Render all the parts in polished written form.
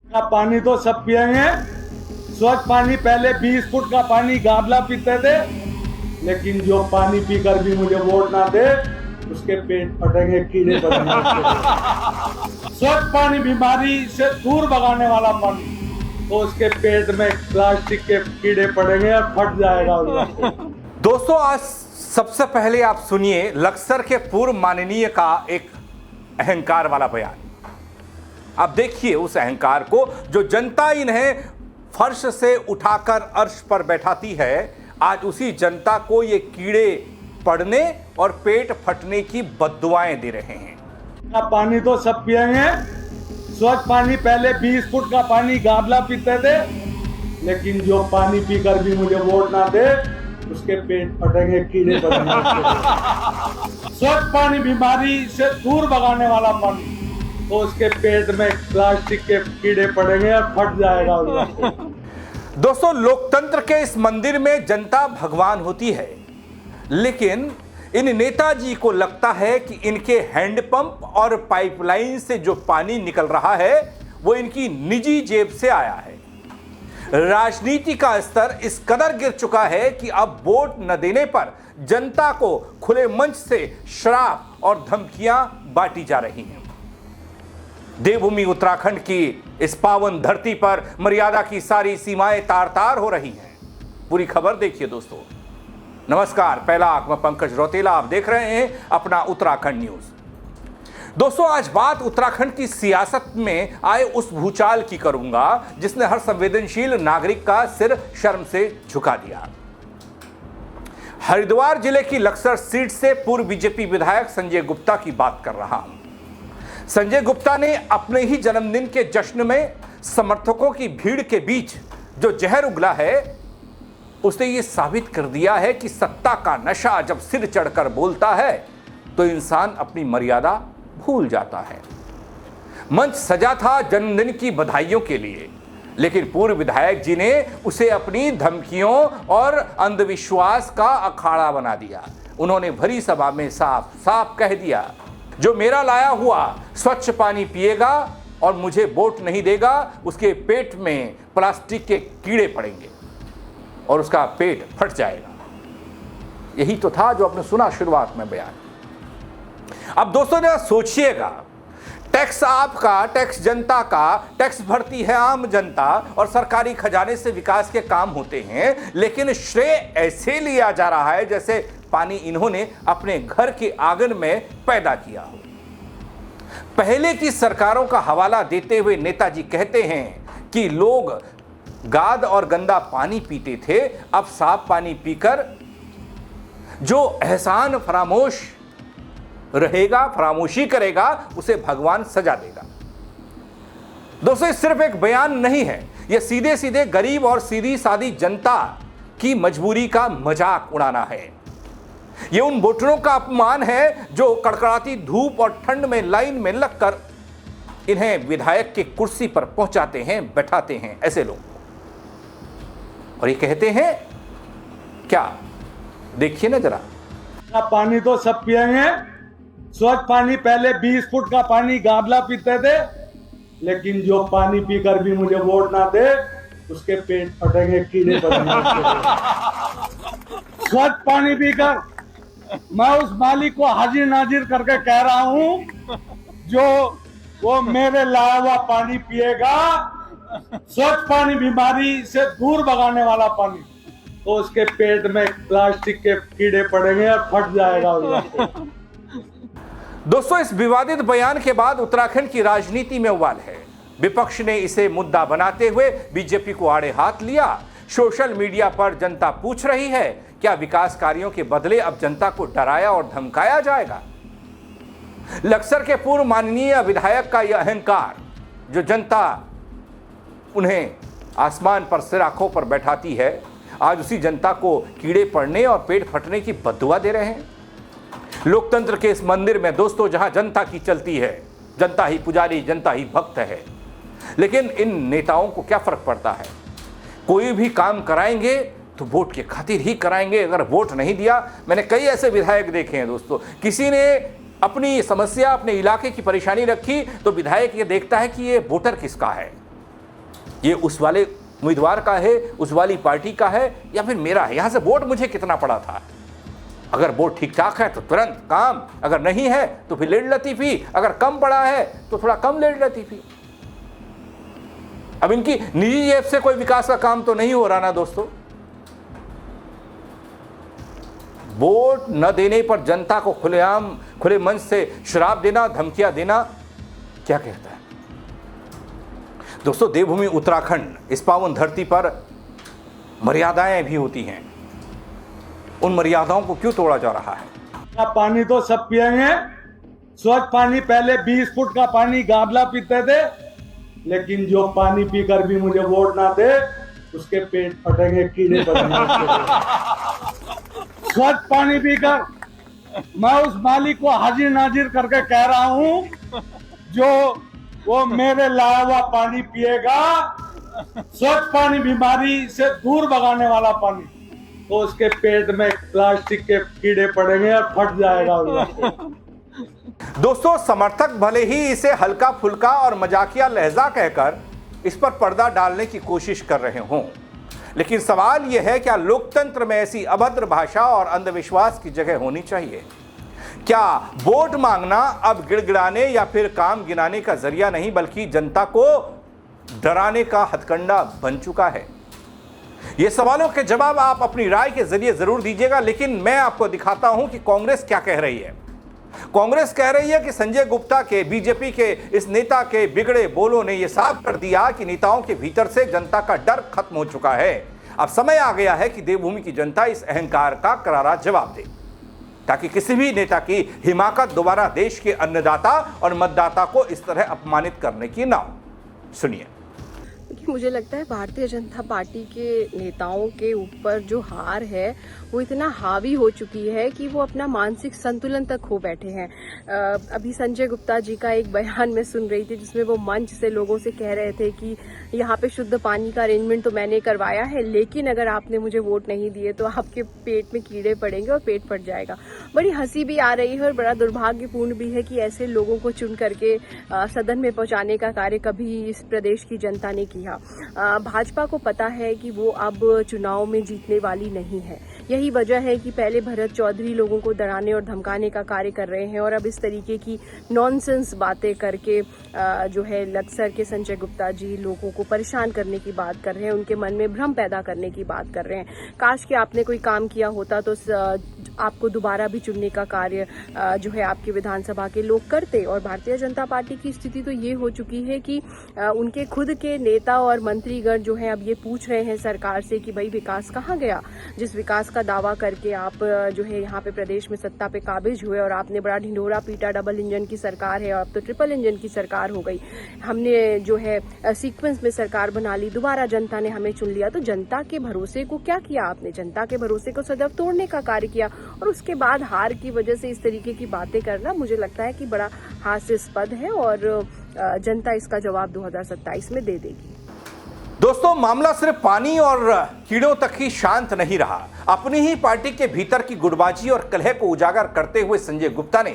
का पानी तो सब पिएंगे, स्वच्छ पानी। पहले 20 फुट का पानी गाबला पीते थे, लेकिन जो पानी पीकर भी मुझे वोट ना दे उसके पेट फटेंगे, कीड़े पड़ेंगे। स्वच्छ पानी बीमारी से दूर भगाने वाला पानी, तो उसके पेट में प्लास्टिक के कीड़े पड़ेंगे और फट जाएगा। दोस्तों, आज सबसे पहले आप सुनिए लक्सर के पूर्व माननीय का एक अहंकार वाला बयान। आप देखिए उस अहंकार को, जो जनता इन्हें फर्श से उठाकर अर्श पर बैठाती है, आज उसी जनता को ये कीड़े पड़ने और पेट फटने की बद्दुआएं दे रहे हैं। का पानी तो सब पिएंगे, स्वच्छ पानी। पहले 20 फुट का पानी गाबला पीते थे, लेकिन जो पानी पीकर भी मुझे वोट ना दे उसके पेट फटेंगे, कीड़े पड़ेंगे। स्वच्छ पानी बीमारी से दूर भगाने वाला पानी, तो उसके पेट में प्लास्टिक के कीड़े पड़ेंगे और फट जाएगा। दोस्तों, लोकतंत्र के इस मंदिर में जनता भगवान होती है, लेकिन इन नेताजी को लगता है कि इनके हैंडपंप और पाइपलाइन से जो पानी निकल रहा है वो इनकी निजी जेब से आया है। राजनीति का स्तर इस कदर गिर चुका है कि अब वोट न देने पर जनता को खुले मंच से श्राप और धमकियां बांटी जा रही हैं। देवभूमि उत्तराखंड की इस पावन धरती पर मर्यादा की सारी सीमाएं तार तार हो रही हैं। पूरी खबर देखिए दोस्तों। नमस्कार, पहला आंख में पंकज रौतेला, आप देख रहे हैं अपना उत्तराखंड न्यूज। दोस्तों, आज बात उत्तराखंड की सियासत में आए उस भूचाल की करूंगा जिसने हर संवेदनशील नागरिक का सिर शर्म से झुका दिया। हरिद्वार जिले की लक्सर सीट से पूर्व बीजेपी विधायक संजय गुप्ता की बात कर रहा हूं। संजय गुप्ता ने अपने ही जन्मदिन के जश्न में समर्थकों की भीड़ के बीच जो जहर उगला है, उसने ये साबित कर दिया है कि सत्ता का नशा जब सिर चढ़कर बोलता है तो इंसान अपनी मर्यादा भूल जाता है। मंच सजा था जन्मदिन की बधाइयों के लिए, लेकिन पूर्व विधायक जी ने उसे अपनी धमकियों और अंधविश्वास का अखाड़ा बना दिया। उन्होंने भरी सभा में साफ साफ कह दिया, जो मेरा लाया हुआ स्वच्छ पानी पिएगा और मुझे वोट नहीं देगा उसके पेट में प्लास्टिक के कीड़े पड़ेंगे और उसका पेट फट जाएगा। यही तो था जो आपने सुना शुरुआत में बयान। अब दोस्तों ने सोचिएगा, टैक्स आपका, टैक्स जनता का, टैक्स भरती है आम जनता और सरकारी खजाने से विकास के काम होते हैं, लेकिन श्रेय ऐसे लिया जा रहा है जैसे पानी इन्होंने अपने घर के आंगन में पैदा किया हो। पहले की सरकारों का हवाला देते हुए नेताजी कहते हैं कि लोग गाद और गंदा पानी पीते थे, अब साफ पानी पीकर जो एहसान फरामोश रहेगा, फरामोशी करेगा, उसे भगवान सजा देगा। दोस्तों, ये सिर्फ एक बयान नहीं है, यह सीधे सीधे गरीब और सीधी सादी जनता की मजबूरी का मजाक उड़ाना है। यह उन वोटरों का अपमान है जो कड़कड़ाती धूप और ठंड में लाइन में लगकर इन्हें विधायक की कुर्सी पर पहुंचाते हैं, बैठाते हैं ऐसे लोग, और ये कहते हैं क्या, देखिए ना जरा। पानी तो सब पिएंगे, स्वच्छ पानी। पहले 20 फुट का पानी गाबला पीते थे, लेकिन जो पानी पीकर भी मुझे वोट ना दे उसके पेट फटेंगे, कीड़े पड़ेंगे। स्वच्छ पानी पीकर मैं उस मालिक को हाजिर नाजिर करके कह रहा हूं, जो वो मेरे लाया हुआ पानी पिएगा, स्वच्छ पानी बीमारी से दूर भगाने वाला पानी, तो उसके पेट में प्लास्टिक के कीड़े पड़ेंगे और फट जाएगा। दोस्तों, इस विवादित बयान के बाद उत्तराखंड की राजनीति में उबाल है। विपक्ष ने इसे मुद्दा बनाते हुए बीजेपी को आड़े हाथ लिया। सोशल मीडिया पर जनता पूछ रही है, क्या विकास कार्यों के बदले अब जनता को डराया और धमकाया जाएगा? लक्सर के पूर्व माननीय विधायक का यह अहंकार, जो जनता उन्हें आसमान पर सिर आंखों पर बैठाती है, आज उसी जनता को कीड़े पड़ने और पेट फटने की बद्दुआ दे रहे हैं। लोकतंत्र के इस मंदिर में दोस्तों, जहां जनता की चलती है, जनता ही पुजारी, जनता ही भक्त है, लेकिन इन नेताओं को क्या फर्क पड़ता है? कोई भी काम कराएंगे तो वोट के खातिर ही कराएंगे। अगर वोट नहीं दिया, मैंने कई ऐसे विधायक देखे हैं दोस्तों, किसी ने अपनी समस्या, अपने इलाके की परेशानी रखी तो विधायक ये देखता है कि ये वोटर किसका है, ये उस वाले उम्मीदवार का है, उस वाली पार्टी का है, या फिर मेरा है? यहां से वोट मुझे कितना पड़ा था? अगर वोट ठीक ठाक है तो तुरंत काम, अगर नहीं है तो फिर लेट लतीफी, अगर कम पड़ा है तो थोड़ा कम लेट लतीफी। अब इनकी निजी जेब से कोई विकास का काम तो नहीं हो रहा ना दोस्तों। वोट न देने पर जनता को खुलेआम, खुले मंच से शराब देना, धमकियां देना, क्या कहता है दोस्तों? देवभूमि उत्तराखंड, इस पावन धरती पर मर्यादाएं भी होती हैं, उन मर्यादाओं को क्यों तोड़ा जा रहा है? पानी तो सब पिएंगे, स्वच्छ पानी। पहले 20 फुट का पानी गाबला पीते थे, लेकिन जो पानी पीकर भी मुझे वोट ना दे, उसके पेट फटेंगे, कीड़े पड़ेंगे। स्वच्छ पानी पीकर मैं उस मालिक को हाजिर नाजिर करके कह रहा हूं, जो वो मेरे लाया हुआ पानी पिएगा, स्वच्छ पानी, बीमारी से दूर भगाने वाला पानी, तो उसके पेट में प्लास्टिक के कीड़े पड़ेंगे और फट जाएगा। दोस्तों, समर्थक भले ही इसे हल्का फुल्का और मजाकिया लहजा कहकर इस पर पर्दा डालने की कोशिश कर रहे हों, लेकिन सवाल यह है, क्या लोकतंत्र में ऐसी अभद्र भाषा और अंधविश्वास की जगह होनी चाहिए? क्या वोट मांगना अब गिड़गिड़ाने या फिर काम गिनाने का जरिया नहीं, बल्कि जनता को डराने का हथकंडा बन चुका है? ये सवालों के जवाब आप अपनी राय के जरिए जरूर दीजिएगा, लेकिन मैं आपको दिखाता हूं कि कांग्रेस क्या कह रही है। कांग्रेस कह रही है कि संजय गुप्ता के, बीजेपी के इस नेता के बिगड़े बोलों ने यह साफ कर दिया कि नेताओं के भीतर से जनता का डर खत्म हो चुका है। अब समय आ गया है कि देवभूमि की जनता इस अहंकार का करारा जवाब दे, ताकि किसी भी नेता की हिमाकत दोबारा देश के अन्नदाता और मतदाता को इस तरह अपमानित करने की ना हो। सुनिए। मुझे लगता है भारतीय जनता पार्टी के नेताओं के ऊपर जो हार है वो इतना हावी हो चुकी है कि वो अपना मानसिक संतुलन तक खो बैठे हैं। अभी संजय गुप्ता जी का एक बयान मैं सुन रही थी, जिसमें वो मंच से लोगों से कह रहे थे कि यहाँ पे शुद्ध पानी का अरेंजमेंट तो मैंने करवाया है, लेकिन अगर आपने मुझे वोट नहीं दिए तो आपके पेट में कीड़े पड़ेंगे और पेट फट जाएगा। बड़ी हंसी भी आ रही है और बड़ा दुर्भाग्यपूर्ण भी है कि ऐसे लोगों को चुन करके सदन में पहुंचाने का कार्य कभी इस प्रदेश की जनता ने किया। भाजपा को पता है कि वो अब चुनाव में जीतने वाली नहीं है। यही वजह है कि पहले भरत चौधरी लोगों को डराने और धमकाने का कार्य कर रहे हैं, और अब इस तरीके की नॉनसेंस बातें करके जो है लक्सर के संजय गुप्ता जी लोगों को परेशान करने की बात कर रहे हैं, उनके मन में भ्रम पैदा करने की बात कर रहे हैं। काश कि आपने कोई काम किया होता तो आपको दोबारा भी चुनने का कार्य जो है आपके विधानसभा के लोग करते। और भारतीय जनता पार्टी की स्थिति तो ये हो चुकी है कि उनके खुद के नेता और मंत्रीगण जो है अब ये पूछ रहे हैं सरकार से कि भाई विकास कहाँ गया? जिस विकास का दावा करके आप जो है यहाँ पे प्रदेश में सत्ता पे काबिज हुए और आपने बड़ा ढिंढोरा पीटा, डबल इंजन की सरकार है और अब तो ट्रिपल इंजन की सरकार हो गई। हमने जो है सीक्वेंस में सरकार बना ली, दोबारा जनता ने हमें चुन लिया, तो जनता के भरोसे को क्या किया आपने? जनता के भरोसे को सदैव तोड़ने का कार्य किया, और उसके बाद हार की वजह से इस तरीके की बातें करना मुझे लगता है कि बड़ा हास्यास्पद है, और जनता इसका जवाब 2027 में दे देगी। दोस्तों, मामला सिर्फ पानी और कीड़ों तक ही शांत नहीं रहा। अपनी ही पार्टी के भीतर की गुटबाजी और कलह को उजागर करते हुए संजय गुप्ता ने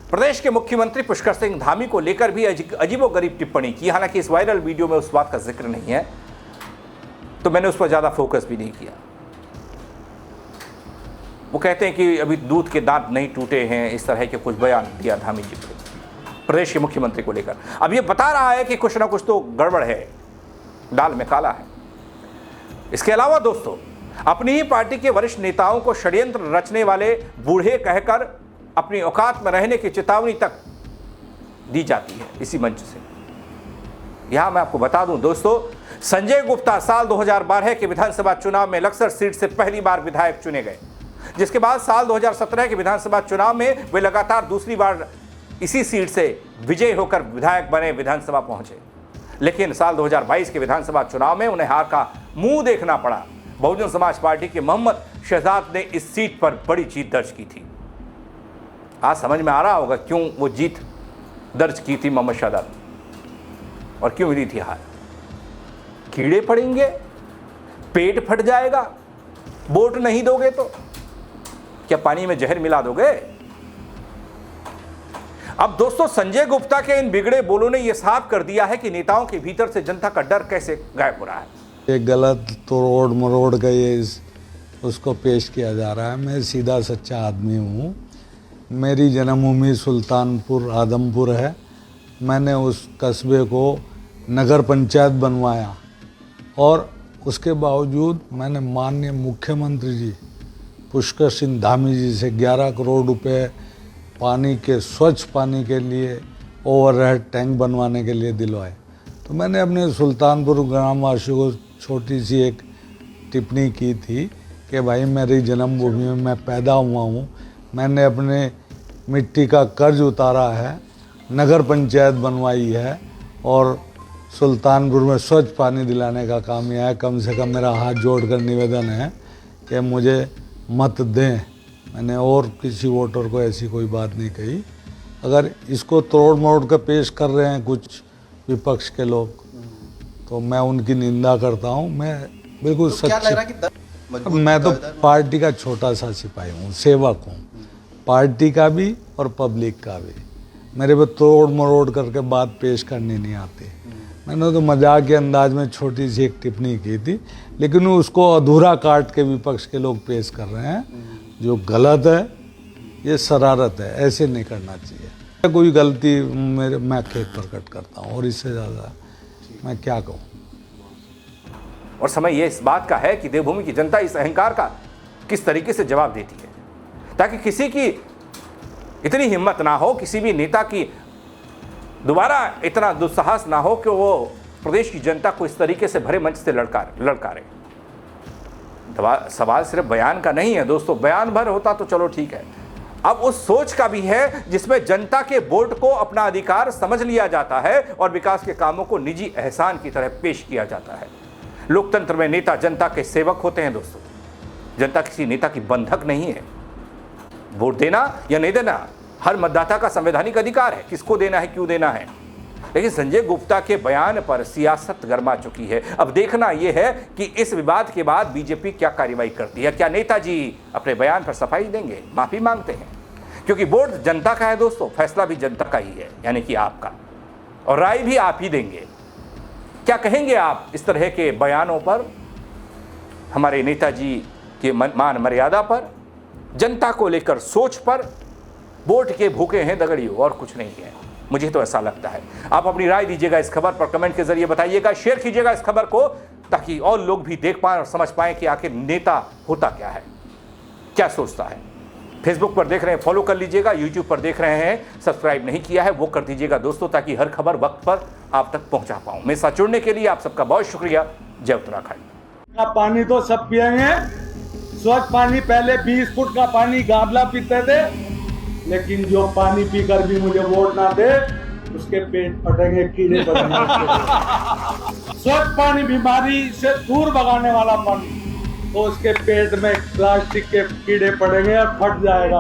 प्रदेश के मुख्यमंत्री पुष्कर सिंह धामी को लेकर भी अजीबोगरीब टिप्पणी की। हालांकि इस वायरल वीडियो में उस बात का जिक्र नहीं है, तो मैंने उस पर ज्यादा फोकस भी नहीं किया। वो कहते हैं कि अभी दूध के दांत नहीं टूटे हैं, इस तरह के कुछ बयान दिया धामी जी को प्रदेश के मुख्यमंत्री को लेकर। अब ये बता रहा है कि कुछ ना कुछ तो गड़बड़ है, दाल में काला है। इसके अलावा दोस्तों, अपनी ही पार्टी के वरिष्ठ नेताओं को षड्यंत्र रचने वाले बूढ़े कहकर अपनी औकात में रहने की चेतावनी तक दी जाती है इसी मंच से। यहां मैं आपको बता दूं दोस्तों, संजय गुप्ता साल 2012 के विधानसभा चुनाव में लक्सर सीट से पहली बार विधायक चुने गए, जिसके बाद साल 2017 के विधानसभा चुनाव में वे लगातार दूसरी बार इसी सीट से विजयी होकर विधायक बने, विधानसभा पहुंचे। लेकिन साल 2022 के विधानसभा चुनाव में उन्हें हार का मुंह देखना पड़ा। बहुजन समाज पार्टी के मोहम्मद शहजाद ने इस सीट पर बड़ी जीत दर्ज की थी। आज समझ में आ रहा होगा क्यों वो जीत दर्ज की थी मोहम्मद शहजाद, और क्यों मिली थी हार। कीड़े पड़ेंगे, पेट फट जाएगा, वोट नहीं दोगे तो क्या पानी में जहर मिला दोगे? अब दोस्तों संजय गुप्ता के इन बिगड़े बोलों ने यह साफ कर दिया है कि नेताओं के भीतर से जनता का डर कैसे गायब हो रहा है। ये गलत तोड़ मरोड़ का ये उसको पेश किया जा रहा है। मैं सीधा सच्चा आदमी हूँ। मेरी जन्मभूमि सुल्तानपुर आदमपुर है। मैंने उस कस्बे को नगर पंचायत बनवाया और उसके बावजूद मैंने माननीय मुख्यमंत्री जी पुष्कर सिंह धामी जी से 11 करोड़ रुपए पानी के स्वच्छ पानी के लिए ओवरहेड टैंक बनवाने के लिए दिलवाए। तो मैंने अपने सुल्तानपुर ग्रामवासियों को छोटी सी एक टिप्पणी की थी कि भाई मेरी जन्मभूमि में मैं पैदा हुआ हूँ, मैंने अपने मिट्टी का कर्ज उतारा है, नगर पंचायत बनवाई है और सुल्तानपुर में स्वच्छ पानी दिलाने का काम यह है। कम से कम मेरा हाथ जोड़कर निवेदन है कि मुझे मत दें। मैंने और किसी वोटर को ऐसी कोई बात नहीं कही। अगर इसको तोड़ मरोड़ कर पेश कर रहे हैं कुछ विपक्ष के लोग तो मैं उनकी निंदा करता हूं। मैं बिल्कुल सच्ची, मैं तो पार्टी का छोटा सा सिपाही हूं, सेवक हूं, पार्टी का भी और पब्लिक का भी। मेरे पे तोड़ मरोड़ करके बात पेश करनी नहीं आती। मैंने तो मजाक के अंदाज में छोटी सी एक टिप्पणी की थी, लेकिन उसको अधूरा काट के विपक्ष के लोग पेश कर रहे हैं, जो गलत है। ये शरारत है, ऐसे नहीं करना चाहिए। कोई गलती मैं खेद प्रकट करता हूँ और इससे ज़्यादा मैं क्या कहूँ। और समय ये इस बात का है कि देवभूमि की जनता इस अहंकार का किस तरीके से जवाब देती है, ताकि किसी की इतनी हिम्मत ना हो, किसी भी नेता की दोबारा इतना दुस्साहस ना हो कि वो प्रदेश की जनता को इस तरीके से भरे मंच से लड़कारे। सवाल सिर्फ बयान का नहीं है दोस्तों, बयान भर होता तो चलो ठीक है, अब उस सोच का भी है जिसमें जनता के वोट को अपना अधिकार समझ लिया जाता है और विकास के कामों को निजी एहसान की तरह पेश किया जाता है। लोकतंत्र में नेता जनता के सेवक होते हैं दोस्तों, जनता किसी नेता की बंधक नहीं है। वोट देना या नहीं देना हर मतदाता का संवैधानिक अधिकार है, किसको देना है, क्यों देना है। लेकिन संजय गुप्ता के बयान पर सियासत गरमा चुकी है। अब देखना यह है कि इस विवाद के बाद बीजेपी क्या कार्रवाई करती है। क्या नेताजी अपने बयान पर सफाई देंगे, माफी मांगते हैं? क्योंकि वोट जनता का है दोस्तों, फैसला भी जनता का ही है, यानी कि आपका, और राय भी आप ही देंगे। क्या कहेंगे आप इस तरह के बयानों पर, हमारे नेताजी के मान मर्यादा पर, जनता को लेकर सोच पर? वोट के भूखे हैं दगड़ियों, और कुछ नहीं है, मुझे तो ऐसा लगता है। आप अपनी राय दीजिएगा इस खबर पर, कमेंट के जरिए बताइएगा, शेयर कीजिएगा इस खबर को, ताकि और लोग भी देख पाएं और समझ पाएं कि आखिर नेता होता क्या है, क्या सोचता है। फेसबुक पर देख रहे हैं फॉलो कर लीजिएगा, यूट्यूब पर देख रहे हैं सब्सक्राइब नहीं किया है वो कर दीजिएगा दोस्तों, ताकि हर खबर वक्त पर आप तक पहुंचा पाऊं। मेरे साथ जुड़ने के लिए आप सबका बहुत शुक्रिया। जय उत्तराखंड। पानी तो सब पिएंगे, स्वच्छ पानी। पहले 20 फुट का पानी गाबला पीते थे, लेकिन जो पानी पीकर भी मुझे वोट ना दे उसके पेट फटेंगे, कीड़े पड़ेंगे। स्वच्छ पानी बीमारी से दूर भगाने वाला पानी, तो उसके पेट में प्लास्टिक के कीड़े पड़ेंगे और फट जाएगा।